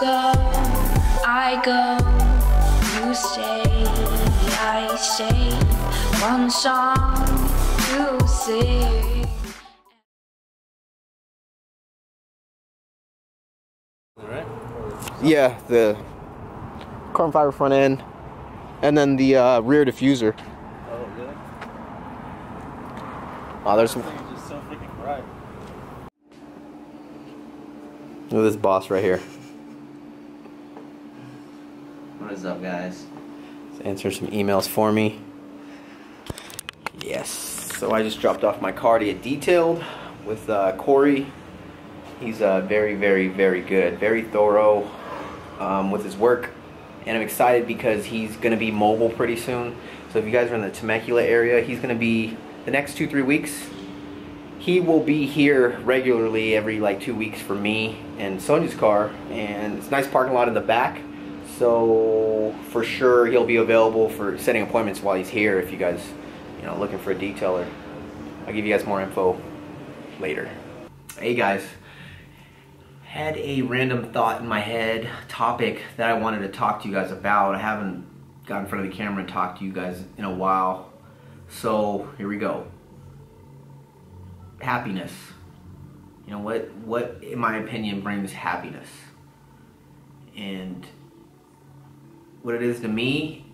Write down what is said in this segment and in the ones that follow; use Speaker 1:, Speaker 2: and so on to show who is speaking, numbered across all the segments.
Speaker 1: go, I go, you stay, I stay. One song to sing.
Speaker 2: Alright?
Speaker 3: Yeah, the carbon fiber front end, and then the rear diffuser.
Speaker 2: Oh, really?
Speaker 3: Oh, there's some.
Speaker 2: This thing is just so freaking bright.
Speaker 3: Look at this boss right here.
Speaker 4: What is up, guys?
Speaker 3: Let's answer some emails for me. Yes. So I just dropped off my car to get detailed with Corey. He's very, very, very good, very thorough with his work, and I'm excited because he's going to be mobile pretty soon. So if you guys are in the Temecula area, he's going to be the next 2-3 weeks. He will be here regularly every like 2 weeks for me and Sonia's car, and it's a nice parking lot in the back. So for sure he'll be available for setting appointments while he's here. If you guys, you know, looking for a detailer, I'll give you guys more info later. Hey guys. Had a random thought in my head, topic that I wanted to talk to you guys about. I haven't got in front of the camera and talked to you guys in a while. So here we go. Happiness. You know, what in my opinion brings happiness? And what it is to me,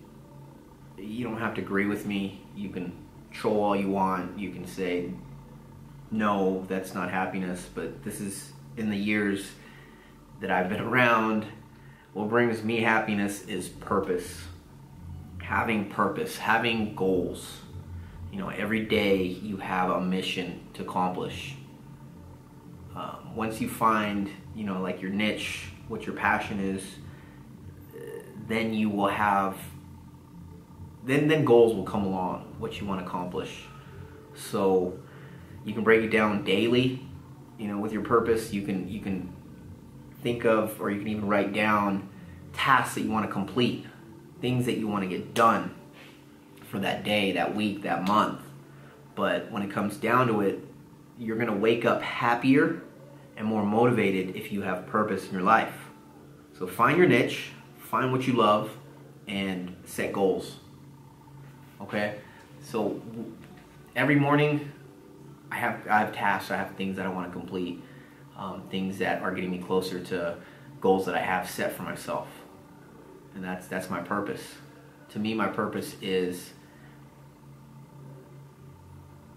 Speaker 3: you don't have to agree with me. You can troll all you want. You can say, no, that's not happiness. But this is, in the years that I've been around, what brings me happiness is purpose. Having purpose, having goals. You know, every day you have a mission to accomplish. Once you find, you know, like your niche, what your passion is, then you will have, then goals will come along, what you want to accomplish. So you can break it down daily. You know, with your purpose, you can think of, or you can even write down tasks that you want to complete, things that you want to get done for that day, that week, that month. But when it comes down to it, you're going to wake up happier and more motivated if you have purpose in your life. So find your niche, find what you love, and set goals. Okay? So every morning, I have tasks, I have things that I want to complete, things that are getting me closer to goals that I have set for myself. And that's my purpose. To me, my purpose is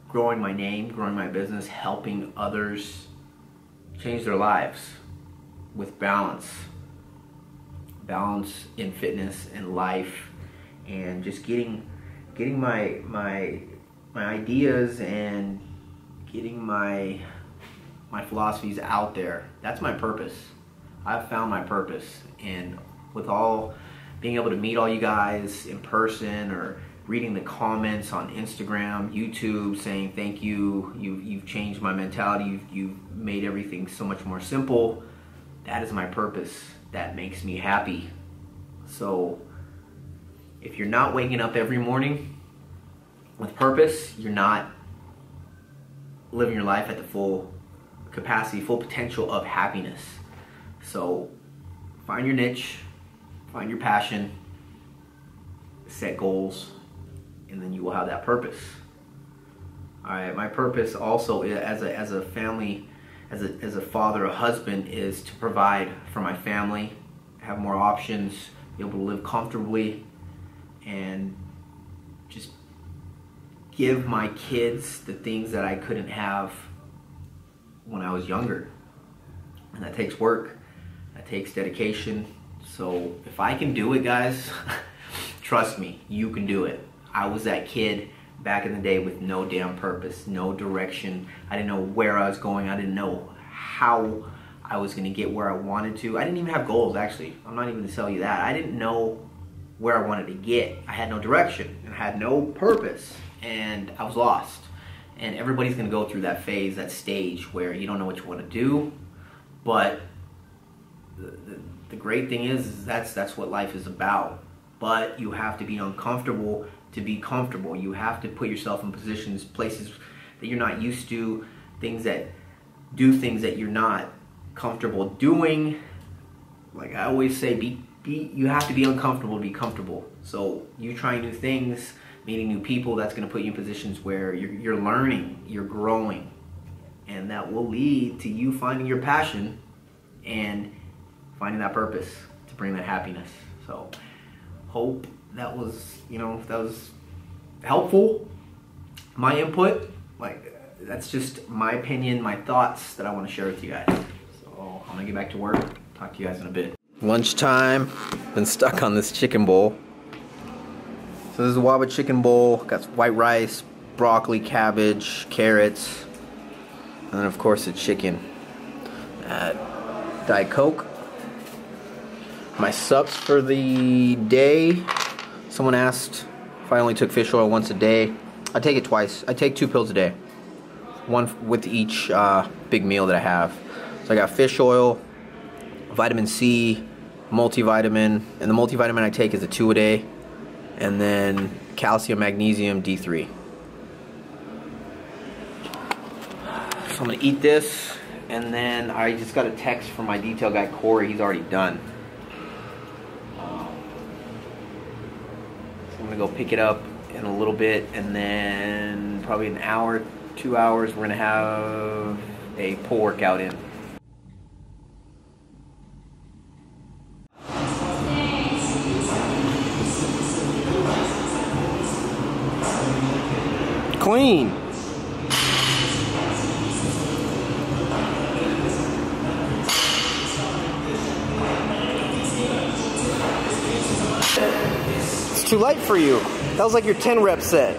Speaker 3: growing my name, growing my business, helping others change their lives with balance. Balance in fitness and life, and just getting my ideas and getting my philosophies out there. That's my purpose. I've found my purpose, and with all being able to meet all you guys in person, or reading the comments on Instagram, YouTube, saying thank you, you've changed my mentality, you've made everything so much more simple. That is my purpose. That makes me happy. So if you're not waking up every morning with purpose, you're not living your life at the full capacity, full potential of happiness. So find your niche, find your passion, set goals, and then you will have that purpose. All right, my purpose also as a family, as a father, a husband, is to provide for my family, have more options, be able to live comfortably, and just give my kids the things that I couldn't have when I was younger. And that takes work, that takes dedication. So if I can do it, guys, trust me, you can do it. I was that kid back in the day with no damn purpose, no direction. I didn't know where I was going. I didn't know how I was going to get where I wanted to. I didn't even have goals, actually. I'm not even going to tell you that. I didn't know where I wanted to get. I had no direction and I had no purpose, and I was lost. And everybody's going to go through that phase, that stage where you don't know what you want to do. But the great thing is that's what life is about. But you have to be uncomfortable to be comfortable. You have to put yourself in positions, places that you're not used to, do things that you're not comfortable doing, like I always say, you have to be uncomfortable to be comfortable. So you trying new things, meeting new people, that's going to put you in positions where you're learning, you're growing, and that will lead to you finding your passion and finding that purpose to bring that happiness. So hope that was, that was helpful. My input, like, that's just my opinion, my thoughts that I want to share with you guys. So I'm gonna get back to work. Talk to you guys in a bit. Lunchtime. Been stuck on this chicken bowl. So this is a Waba chicken bowl. Got white rice, broccoli, cabbage, carrots, and then of course the chicken. Diet Coke. My subs for the day. Someone asked if I only took fish oil once a day. I take it twice. I take 2 pills a day. One with each big meal that I have. So I got fish oil, vitamin C, multivitamin, and the multivitamin I take is a 2 a day, and then calcium, magnesium, D3. So I'm gonna eat this, and then I just got a text from my detail guy Corey. He's already done. So I'm gonna go pick it up in a little bit, and then probably an hour, 2 hours, we're gonna have a pull workout in. Clean. It's too light for you. That was like your 10 rep set.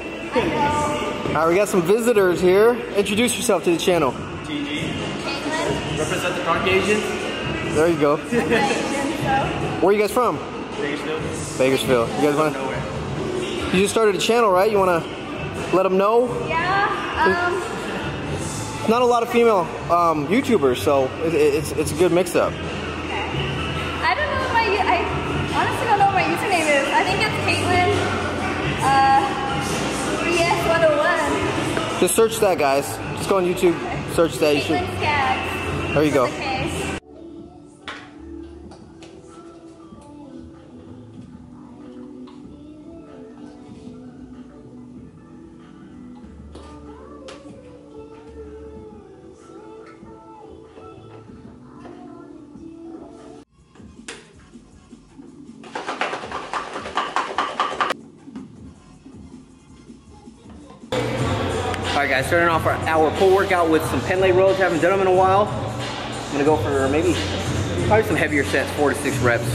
Speaker 3: Alright, we got some visitors here. Introduce yourself to the channel.
Speaker 2: GG. Caitlin. Represent the Caucasian.
Speaker 3: There you go. Where are you guys from?
Speaker 2: Bakersfield.
Speaker 3: Bakersfield. You guys want to? You just started a channel, right? You want to let them know?
Speaker 5: Yeah.
Speaker 3: Not a lot of female YouTubers, so it's a good mix-up.
Speaker 5: Okay. I don't know what I honestly don't know what my username is. I think it's Caitlin. 3S101.
Speaker 3: Just search that, guys. Just go on YouTube, search that.
Speaker 5: Caitlin Scabs.
Speaker 3: There you go. Alright guys, starting off our pull workout with some pen leg rows. Haven't done them in a while. I'm gonna go for probably some heavier sets, 4 to 6 reps.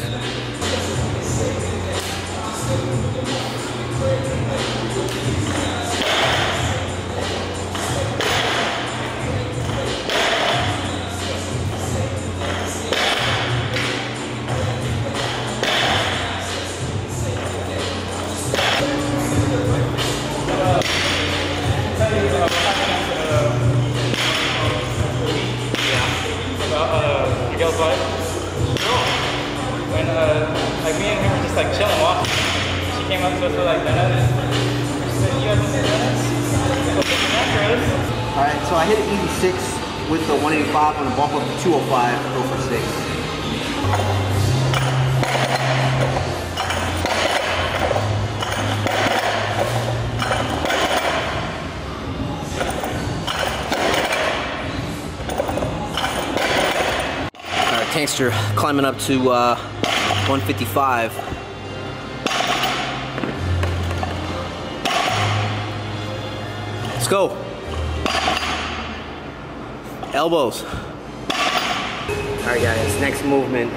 Speaker 6: When like me and her were just like chilling walking, she came up to us with like donuts. She said, "You guys want some donuts?"
Speaker 3: Alright, so I hit an easy 6 with the 185. I'm gonna bump up to 205, go for 6. Tanks are climbing up to 155. Let's go. Elbows. Alright guys, next movement.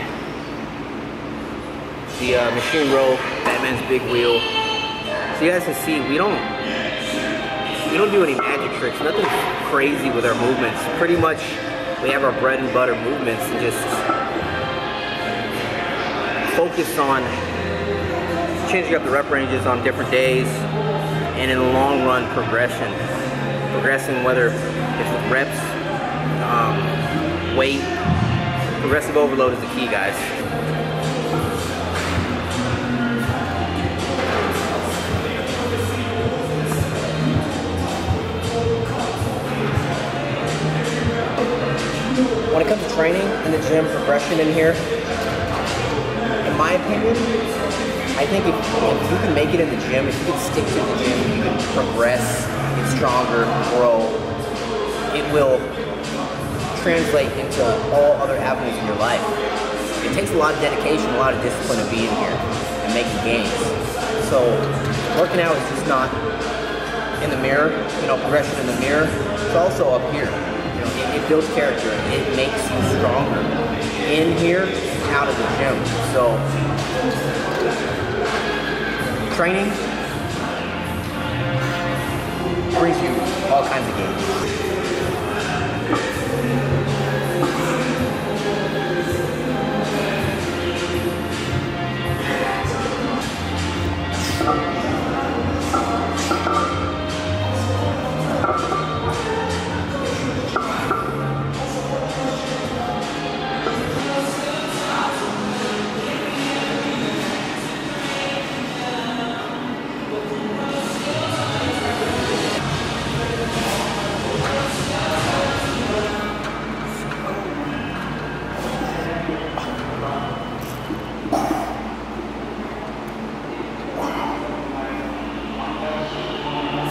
Speaker 3: The machine row, Batman's big wheel. So you guys can see, we don't do any magic tricks, nothing crazy with our movements. Pretty much we have our bread and butter movements and just focus on changing up the rep ranges on different days and in the long run progressing whether it's with reps, weight. Progressive overload is the key, guys. When it comes to training in the gym, progression in here, my opinion, I think if you can make it in the gym, if you can stick to the gym, you can progress, get stronger, grow, it will translate into all other avenues in your life. It takes a lot of dedication, a lot of discipline to be in here and making gains. So working out is just not in the mirror, you know, progression in the mirror. It's also up here. You know, it builds character. It makes you stronger in here and out of the gym. So training brings you all kinds of gains.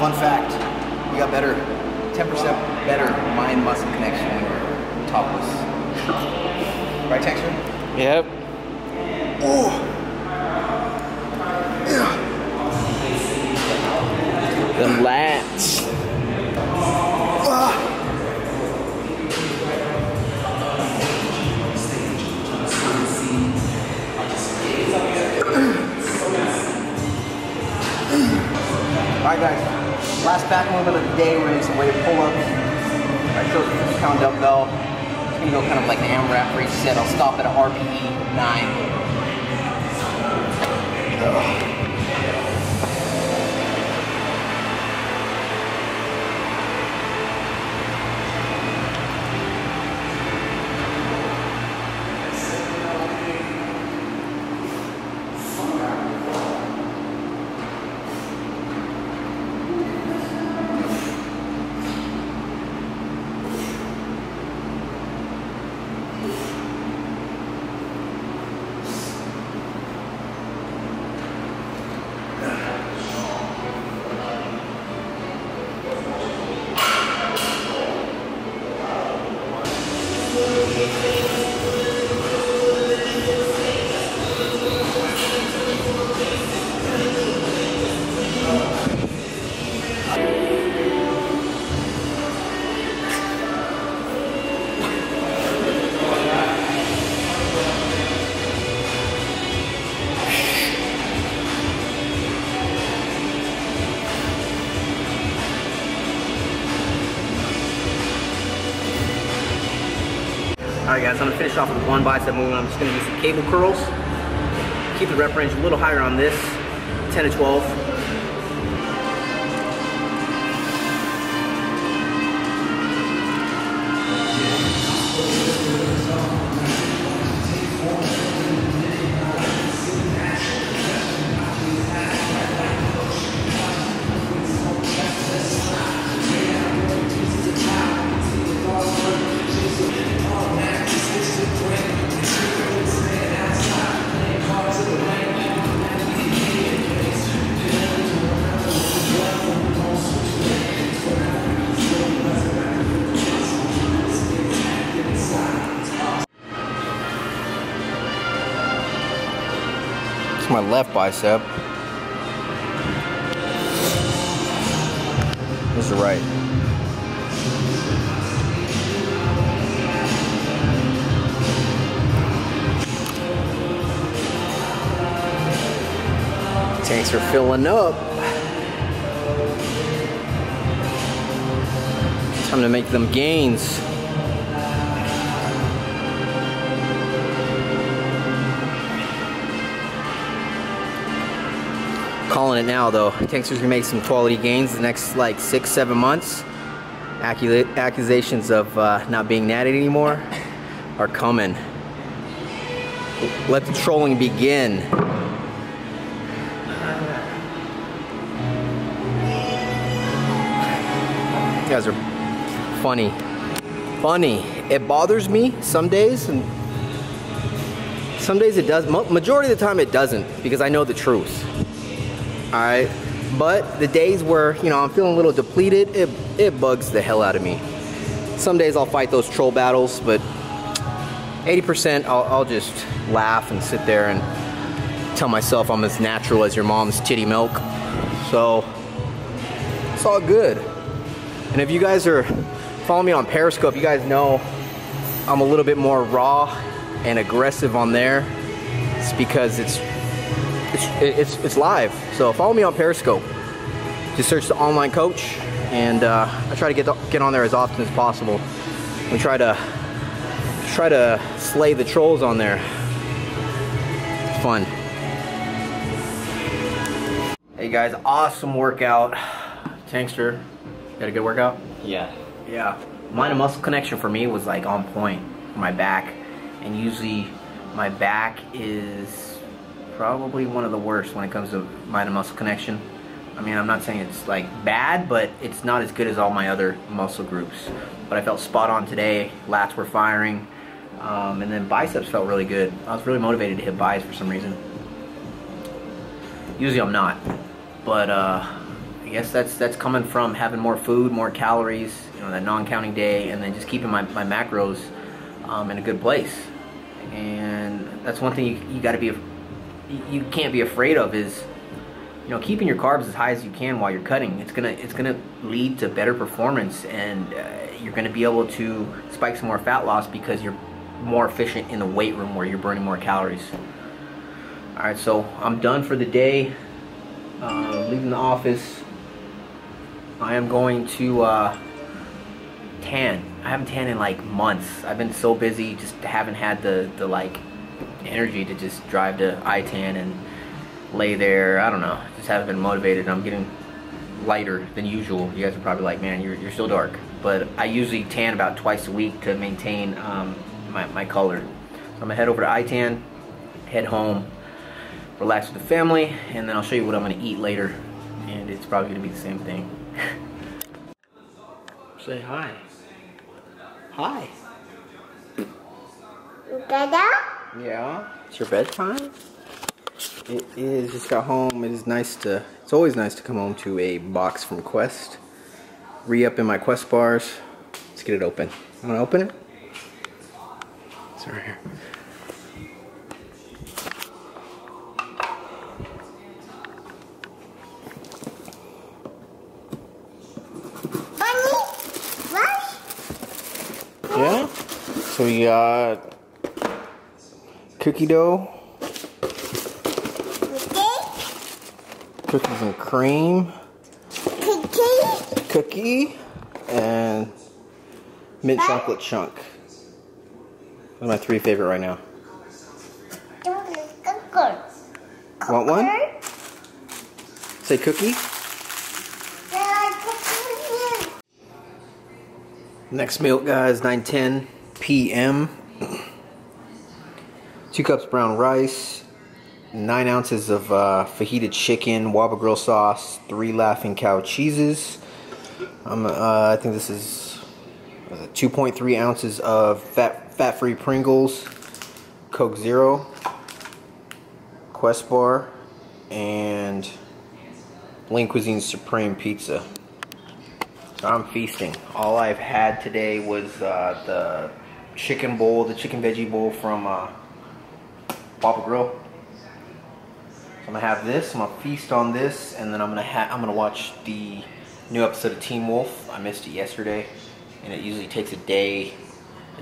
Speaker 3: Fun fact, you got 10% better mind-muscle connection when you're topless. Right, Texture?
Speaker 6: Yep.
Speaker 3: Oh.
Speaker 6: The lats.
Speaker 3: Alright guys, last back movement of the day, we're doing some weighted pull-ups. I showed the 50-pound dumbbell. It's gonna go kind of like an AMRAP for each set. I'll stop at a RPE 9. Alright guys, I'm going to finish off with one bicep movement. I'm just going to use some cable curls. Keep the rep range a little higher on this, 10 to 12. My left bicep. This is the right. Tanks are filling up. Time to make them gains. Calling it now though. Tankster's gonna make some quality gains the next like 6-7 months. Accusations of not being natty anymore are coming. Let the trolling begin. You guys are funny. Funny. It bothers me some days and Some days it does. Majority of the time it doesn't, because I know the truth. All right. But the days where, you know, I'm feeling a little depleted, it bugs the hell out of me. Some days I'll fight those troll battles, but 80% I'll just laugh and sit there and tell myself I'm as natural as your mom's titty milk. So it's all good. And if you guys are following me on Periscope, you guys know I'm a little bit more raw and aggressive on there. It's because it's live. So follow me on Periscope. Just search the online coach, and I try to get on there as often as possible. We try to slay the trolls on there. It's fun. Hey guys, awesome workout. Tankster, got a good workout?
Speaker 4: Yeah.
Speaker 3: Yeah. Mind and muscle connection for me was like on point for my back, and usually my back is probably one of the worst when it comes to mind and muscle connection. I mean, I'm not saying it's like bad, but it's not as good as all my other muscle groups. But I felt spot on today. Lats were firing, and then biceps felt really good. I was really motivated to hit buys for some reason. Usually I'm not, but I guess that's coming from having more food, more calories, you know, that non-counting day, and then just keeping my macros in a good place. And that's one thing you got to be, you can't be afraid of, is, you know, keeping your carbs as high as you can while you're cutting. It's gonna lead to better performance, and you're gonna be able to spike some more fat loss because you're more efficient in the weight room where you're burning more calories. All right, so I'm done for the day. Leaving the office. I am going to tan. I haven't tanned in like months. I've been so busy, just haven't had the like energy to just drive to I-tan and lay there. I don't know, just haven't been motivated. I'm getting lighter than usual. You guys are probably like, man, you're still dark. But I usually tan about twice a week to maintain my color. So I'm gonna head over to I-tan, head home, relax with the family, and then I'll show you what I'm gonna eat later. And it's probably gonna be the same thing. Say hi. Hi.
Speaker 7: Dada?
Speaker 3: Yeah. It's your bedtime? It is. Just got home. It is nice to. It's always nice to come home to a box from Quest. Re-up in my Quest bars. Let's get it open. I'm gonna open it. It's right here. Yeah. So we got cookie dough. Cookies and cream. Cookie. And mint chocolate chunk. Those are my three favorite right now. Want one? Say cookie. Next meal, guys, 9:10 p.m. 2 cups brown rice, 9 ounces of fajita chicken, Waba grill sauce, 3 Laughing Cow cheeses. I think this is 2.3 ounces of fat-free Pringles, Coke Zero, Quest bar, and Lean Cuisine Supreme pizza. So I'm feasting. All I've had today was the chicken bowl, the chicken veggie bowl from Waba Grill. So I'm gonna have this. I'm gonna feast on this, and then I'm gonna watch the new episode of Teen Wolf. I missed it yesterday, and it usually takes a day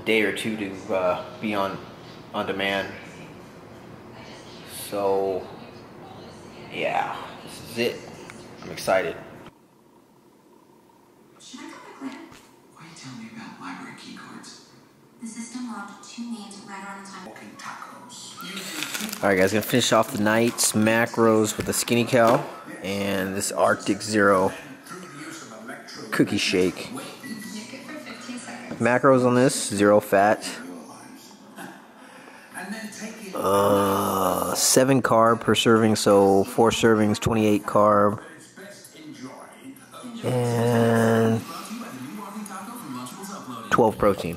Speaker 3: or two to be on demand. So yeah, this is it. I'm excited.
Speaker 8: Should I cut my plan? Why tell me about library key cards? The system logged 2 names right around the time. Walking tacos.
Speaker 3: Alright guys, gonna finish off the night's macros with a Skinny Cow and this Arctic Zero cookie shake. Macros on this, 0 fat. 7 carb per serving, so 4 servings, 28 carb. And 12 protein.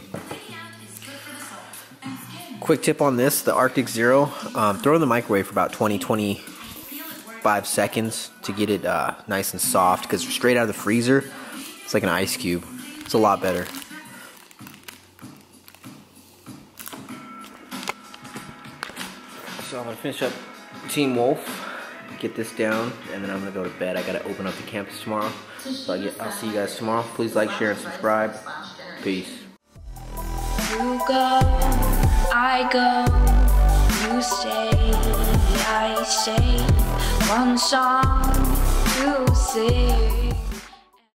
Speaker 3: Quick tip on this, the Arctic Zero, throw in the microwave for about 20-25 seconds to get it nice and soft, because straight out of the freezer, it's like an ice cube. It's a lot better. So I'm gonna finish up Team Wolf, get this down, and then I'm gonna go to bed. I gotta open up the campus tomorrow. So I'll see you guys tomorrow. Please like, share, and subscribe. Peace.
Speaker 1: You go, I go, you stay, I stay. One song to sing.